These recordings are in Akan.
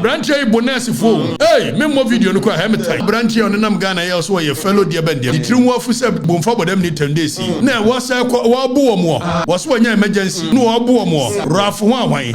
Branche bonus phone. Hey, memo video no kwa hemeta. Branche on nam Ghana here so your fellow dear band. The trim wo fu say bomfa bodam ni NDC. Na wo say wo bo omo. Wo so nya emergency. No wo bo omo. Raf ho ahwan.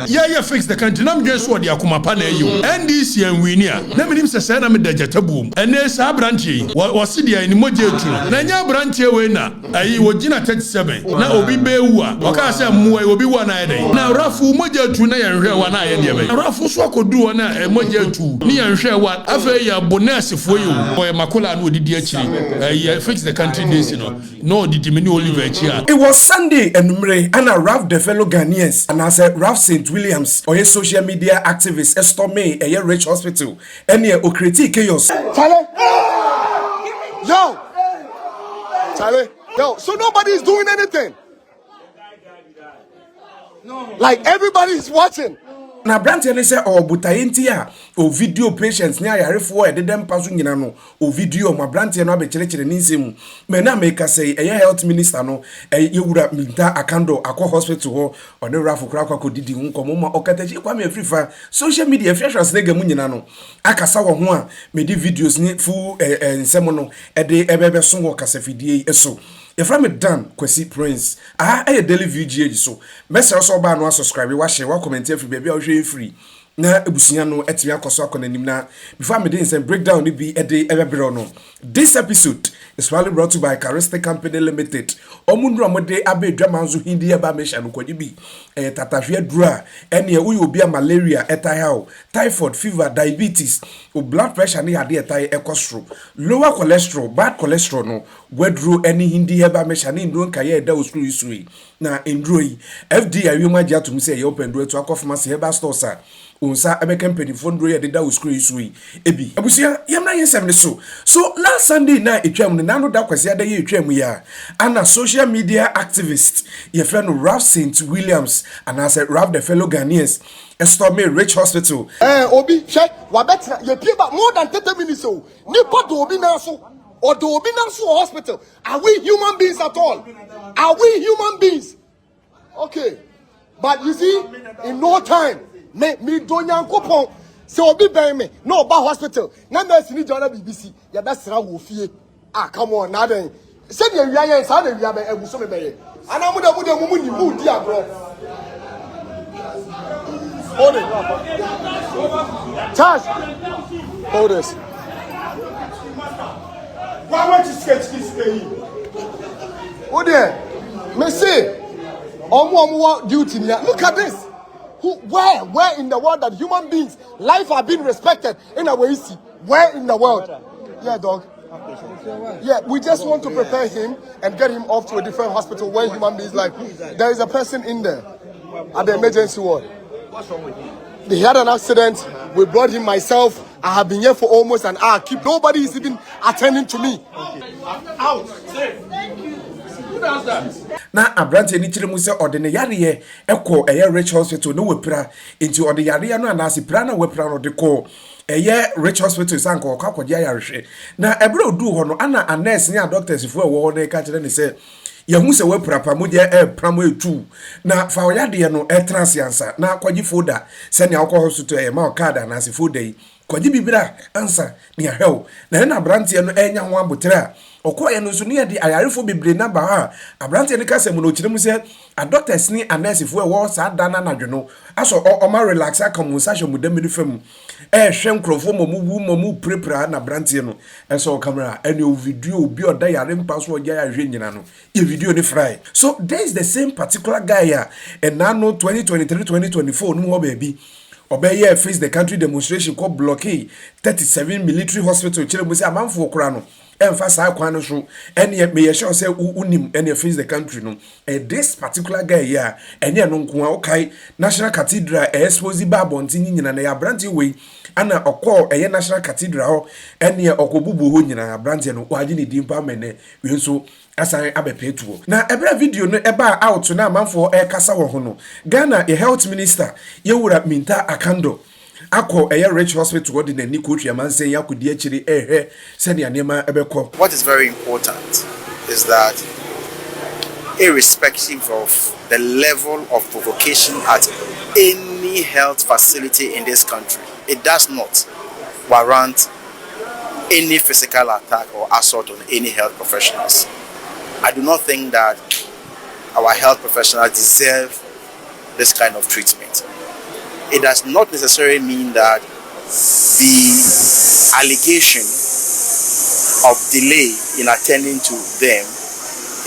Yeah fix the country. Nam dwen so de akoma pa na ayo. NDC en winia. Na minim se na me dageta boom. Ene sa branche wo se de ani moje etu. Na nya branche we na ayi wo gina 37. Na obi be wu a. Wo ka say mmo obi wa na ede. Na rafu moje etu na ye hwe wa na ye de be. Rafu so do na emoja tu ni anhwe wa afa ya bonus fo yi o makola no odidi akiri fix the country days no did mini Oliver chia. It was Sunday enumere and Ralph the fellow Ghanaians and as Ralph St. Williams or a social media activist Estorme a rich hospital and here Okatakyie chaos. Yo, so nobody is doing anything. Like everybody is watching. Na branch ene se obutayenti a o video patients ni ayarefo e dedem paso nyina no o video ma branch no abekirekire ni nsem me na make say health minister no yewura minta akando akọ hospital ho one rafu kra kwa kodidi nkomo ma Okatakyie kwa me Afrifa social media freshers nega mu nyina no akasa wo ho a me di videos ni fu nsem no ebebe so wo kasafidie eso if I'm done, Kwesi Prince. A daily VGA so. Message also ba no subscribe, wa share, wa comment every baby or free. Na ebusia no etimi akoso akona nim na before me dey say breakdown ni bi everybody no. This episode is probably brought to you by Charistic Company Limited. Omundu amode abedwa manzo hindi eba mesha no kwadi bi tatahwe dura ene uyi obi malaria etahao typhoid fever diabetes o blood pressure ni ade etai ekosro lower cholesterol bad cholesterol no wedru ene hindi eba mesha ni ndro nkaye eda osuru isui na ndro yi FDA ayuma gya to say ye open do to akofamase heba stores a unsa abeka mpedifo ndro ye deda osuru isui ebi abusia yamna yensem ne so last Sunday na etwam ne nano da kwase ada ye etwam ya ana social media activist ye friend Ralph St. Williams and as Ralph the fellow Ghanaians Estorme Rich Hospital obi check wa betra ye pie ba more than 30 minutes o nipa do obi na so or do obi na so hospital. Are we human beings at all? Are we human beings? Okay, but you see in no time me do nyankopon se obi ben me no ba hospital na nurse ni jona BBC ya da sra wo fie come on na den se de wia yen sa de wia be eguso me be ana mu ni mu di agro hold it charge hold this why want you sketch this guy hold there me say omo duty ni look at this. Where in the world that human beings life are being respected in a way? Where in the world? Yeah, dog. Yeah, we just want to prepare him and get him off to a different hospital where human beings life. There is a person in there at the emergency ward. What's wrong with him? He had an accident. We brought him myself. I have been here for almost an hour. Nobody is even attending to me. Okay. Out. Thank you. Who does that? Na abrante ni kire mu se odene yare ekọ Rich Hospital no wepra enti ode yare no anase pra na wepra no de ko Rich Hospital sanko akwaje ayarehwe na ebre odu ho no ana a nurse ni a doctors fu ewo ho na ka kire ne se yahu se wepra pa mo je pramo etu na fa oyade no transiansa na kwaji folder se ne akọ hospital ma okada na se folder yi kwaji bibira ansa ni ahwew na abrante no enya ho abotre okoye no so ne de ayarefo bebre na ba ha abrante ne kase mu no kire mu se a doctors ni a nurse fu e wo sa dana na dweno aso o ma relax akamu sa hwe mu da mini fam hwe nkrofo mu prepare na abrante no eso camera any video obi oda yare mpa so oja ya hwe nyina no e video ni fry so there is the same particular guy here and now 2023-2024 no ho baby obeye face the country demonstration called blockade 37 military hospital kire mu se amanfo okura no emphasize kwano so ene me sure say unim ene face the country no this particular guy here ene no nko okay national cathedral expose babonti nyina na ya branch we ana okọ national cathedral ho ene okobubu ho nyina ya branch no waje ni dimpa mene we so asan abepetuo na ebra video no eba out na amanfo kasa wo ho no Ghana health minister yewura minta akando Ako Rich Hospital what in the Nikotri man say yakudi achiri send ya nema ebeko. What is very important is that irrespective of the level of provocation at any any health facility in this country, it does not warrant any physical attack or assault on any health professionals. I do not think that our health professionals deserve this kind of treatment. It does not necessarily mean that the allegation of delay in attending to them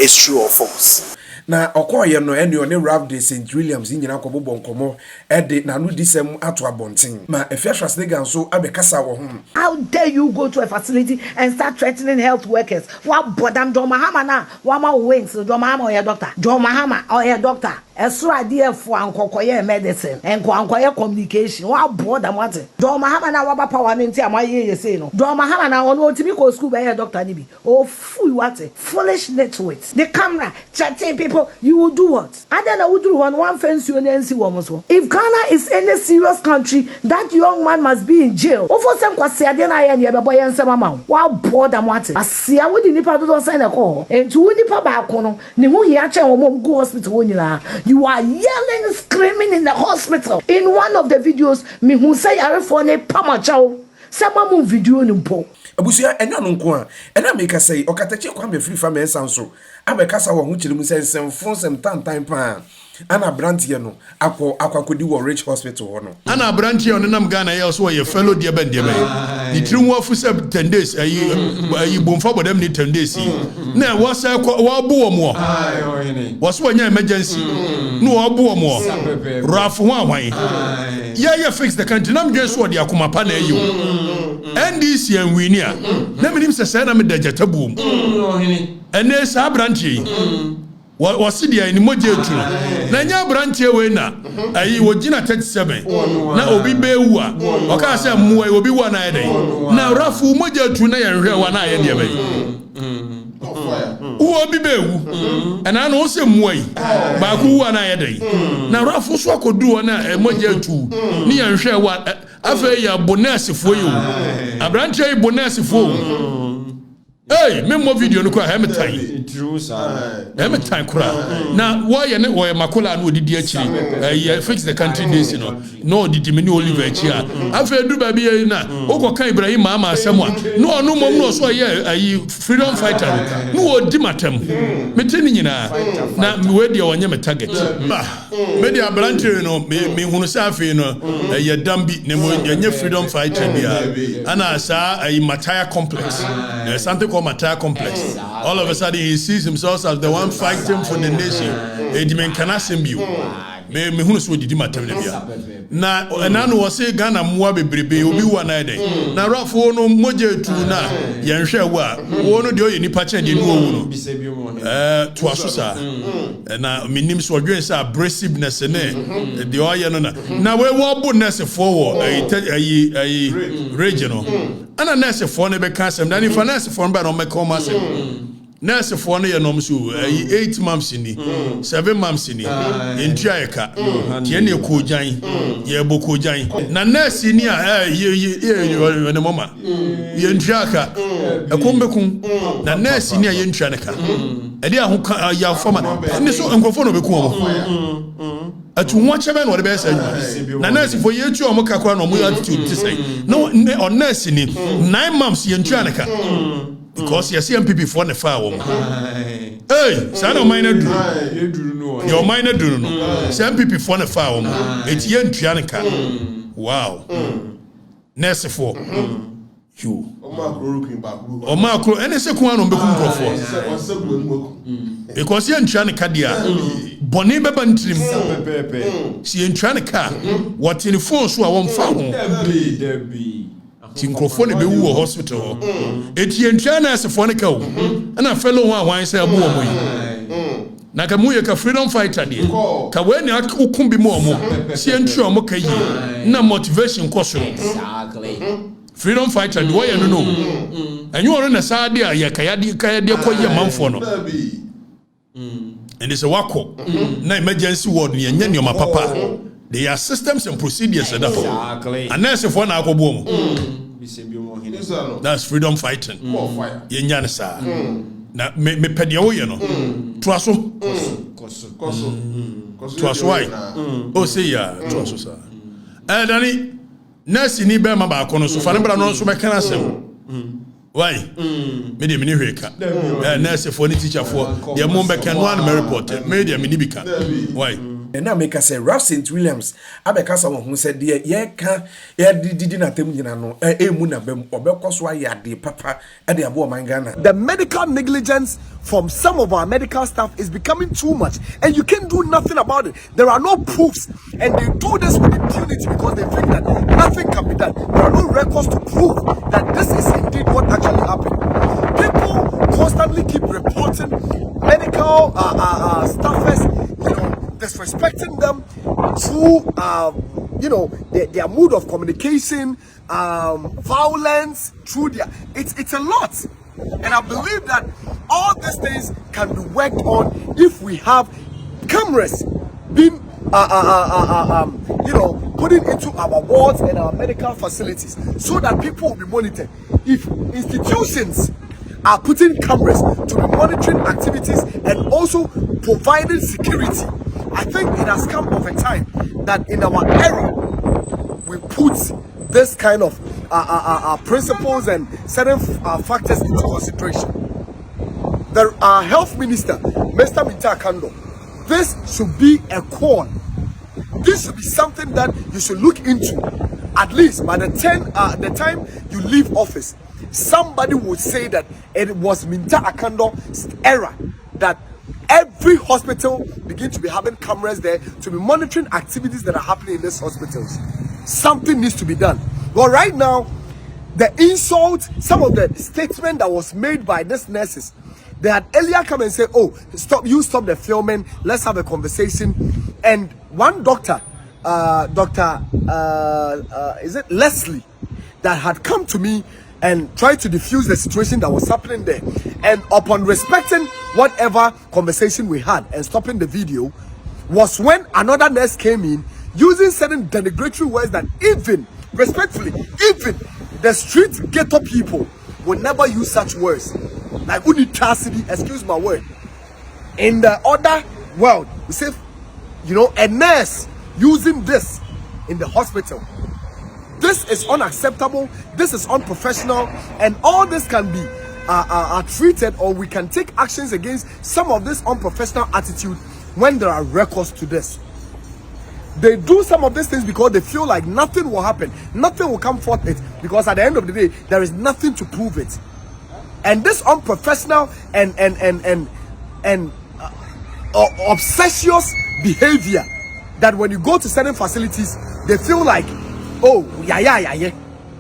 is true or false. Na okoye no ene one Ralph de St Williams nyina kobobo nkomo ede na no disem ato abonten ma efiashwas nega nso abekasa wo ho. How dare you go to a facility and start threatening health workers? What bodam John Mahama na wama wings John Mahama or your doctor John Mahama or your doctor esro adie fo ankokoye medicine ankoye communication what bodam what John Mahama na waba power nti amaye yese no John Mahama na ono otimi ko school be your doctor ni bi oh fool what foolish nitwits the camera chatting people. You will do what? I don't know who do one fancy woman. If Ghana is any serious country, that young man must be in jail. For some boy and some amount. Wow, bored and what? I see I would nipa don't sign a call. And to nipa bakono, Nimu Yacha or go hospital. You are yelling, screaming in the hospital. In one of the videos, me who say I phone a pamachow. Some video numpo. Abusia enya no nko a ena make say Okatakyie kwa be Afrifa-Mensah so abekasa wo ho kyeremu sensem fonsem tantan pa ana brantie no akwakodi wo Rich Hospital ho no ana brantie on nam Ghana ye so ye fellow dia ben dia ben the trim wo fu 10 days ayi bomfa bodam ni 10 days na wo say wo bo wo mo wo so nya emergency no wo bo wo mo raf ho anwan ye fix the country nam dwe so de akoma pa na ayi NDC and winia na minim se na me dagata boom ene sa brantie wasidia ni moje etu na nya brantie we na ayi wogina 37 na obi bewu a oka se muwa obi wa na yede na rafu moje etu na yenhwe wa na yede be obi bewu ana no se muwa yi ba ku wa na yede na rafu so akodu na moje etu ni yenhwe wa afa ya bonus fo yi abrantie bonus fo. Hey, me mo video no kwa hemetan. True sir. Hemetan kura. Na why ne wo makola no odidi akiri. Fix the country days no. No odidi me ni Oliver achi a. Afa du ba bi na. Okoka Ibrahim ama asem a. No no mom no so ye freedom fighter. No odi matem. Me tini nyina. Na we dia wonye me target. Me dia branche no me hunu sa afi no. Ye dambi ne mo nye freedom fighter bia. Ana sa Mataya complex. Something Attαck complex. All of a sudden he sees himself as the one fighting for the nation. Edimen kanasembiu. Me hunu so didi matem na bia. Na no wo se Ghana muwa bebrebe obi wa na ede. Na rafo no moje tu na yenhwe wa. Wo no de oye nipa chen de no wu no. To asusa. Na minim so dwen say abrasiveness ne de oye no na. Na we wo bu nurse forward ayi regional. Ana nurse for ne be kasem. Na ni fa nurse for ba no me come asem. Nurse for no ye nom so 8 months ni 7 months ni entuaeka tie ne ko jan ye boko jan na nurse ni a ye ne mama ye entuaeka ekombekun na nurse ni a ye entuaneka e dia ho ya fama ne so enkofo no beku omo atu nwa chebe no de be say na nurse for ye tu omo kakwa no mo attitude ti say no on nurse ni 9 months ye entuaneka because you see MPP for the fire woman. Hey, son of mine do. Your minor do no. See MPP for the fire woman. It's yen Trianica. Wow. Nurse for you. Omacro, and a second one on Becum for. Because yen Trianica dia. Boneba Bantrim. See in Trianica. What in the force who I won't found. Debbie. Tinkrofone be wo hospital etientua na asefone ka wo na fellow one say abu omo yi na ka mu ye ka freedom fighter de ka we ni akum bi mo omo si entu omo ka yi na motivation koso freedom fighter de wo ye no enyu oro na sa de ya ka ya de ko ye manfo no and it's a wako na emergency ward ni enya ni o papa. There are systems and procedures that exactly. And that's if one akobo that's freedom fighting. Ye nyane sa. Na me pede wo ye no. Toaso. Toaso why? Oh say ya, toaso sa. Dani nurse ni be ma ba ko no so fa ne bra no so me kana sem why me de me ni hweka nurse for ni teacher for de mo be kan one me report me de me ni bika why and now make us say Ralph St. Williams abekasa won hu said de ye ka ye didi na tem nyina no emu na bem obekoso ayade papa e de abo man Ghana. The medical negligence from some of our medical staff is becoming too much, and you can't do nothing about it. There are no proofs, and they do this with impunity because they think that nothing can be done. There are no records to prove that this is indeed what actually happened. People constantly keep reporting medical staffers, disrespecting them through, their mood of communication, violence, through their, it's a lot. And I believe that all these things can be worked on if we have cameras being, putting into our wards and our medical facilities so that people will be monitored. If institutions are putting cameras to be monitoring activities and also providing security, I think it has come of a time that in our era we put this kind of principles and certain factors into consideration. The health minister, Mr. Attαck, this should be a call. This should be something that you should look into. At least by the time you leave office, somebody would say that it was Mr. Attαck's era that every hospital begin to be having cameras there to be monitoring activities that are happening in these hospitals. Something needs to be done. But right now, the insult, some of the statement that was made by these nurses, they had earlier come and say, "Oh, stop the filming. Let's have a conversation." And one doctor, is it Leslie, that had come to me and tried to diffuse the situation that was happening there. And upon respecting whatever conversation we had and stopping the video, was when another nurse came in using certain denigratory words that even, respectfully, even the street ghetto people will never use such words. Like unitasity, excuse my word. In the other world, we say, a nurse using this in the hospital. This is unacceptable, this is unprofessional, and all this can be treated, or we can take actions against some of this unprofessional attitude when there are records to this. They do some of these things because they feel like nothing will happen, nothing will come forth it, because at the end of the day, there is nothing to prove it. And this unprofessional and obsessious behavior, that when you go to certain facilities, they feel like, oh, yeah,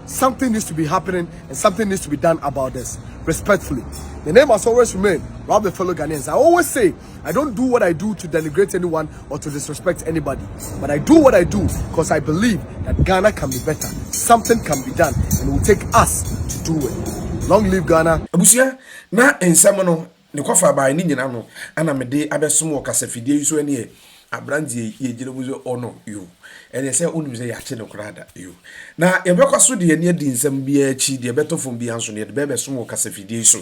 something needs to be happening and something needs to be done about this. Respectfully, the name has always remained Rob the fellow Ghanaians. I always say, I don't do what I do to denigrate anyone or to disrespect anybody, but I do what I do because I believe that Ghana can be better. Something can be done, and it will take us to do it. Long live Ghana. Abusia na ensamono ne kofa ba ni nyina no ana mede abesom wo kasafidie so ene abrandie ye giremuzo ono yo ene se onu ze ya che no krada yo na ye bekwaso de ene adi nsam bia chi de betofom bia nso ne de bebesom wo kasafidie so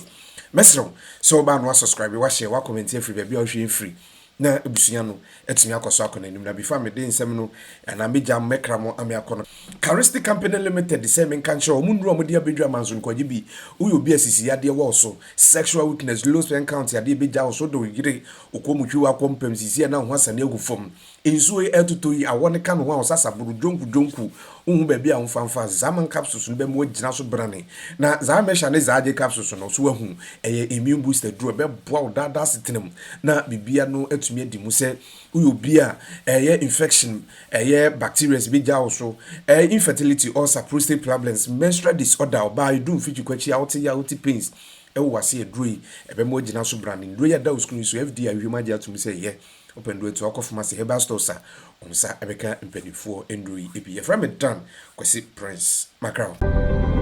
mesro so ba no subscribe wa share wa comment free ba bia hwe free na ebusunya no etumi akoso akona nim na before me de nsam no na meja mekra mo ame akono Charistic Company Limited the same kanche o munru o de abedwa manzo nkoje bi uyo bi asisi ade wo so sexual weakness low encounter ade beja so do yire okomutwi akompem sisi na ho asane agufom enso etuto yi awone ka no ho asasa buru donku unhu ba bia mfanfa zaman capsules no be mo gina so brane na za mesha ne za ade capsules no so wahu eye immune booster dro be boa dada sitinem na bibia no atumi adi mu se uyo bia eye infection eye bacteria beja so infertility or prostate problems, menstrual disorder, by do fit you kwachi out pains. Wase edrui ebe mo gina so branding do ya da uskunu so FDA ahwema dia to me say ye open do it to akofuma say herbal stores a onsa ebeka mpanifo endrui ebi ye from it done kwesi Prince Macron.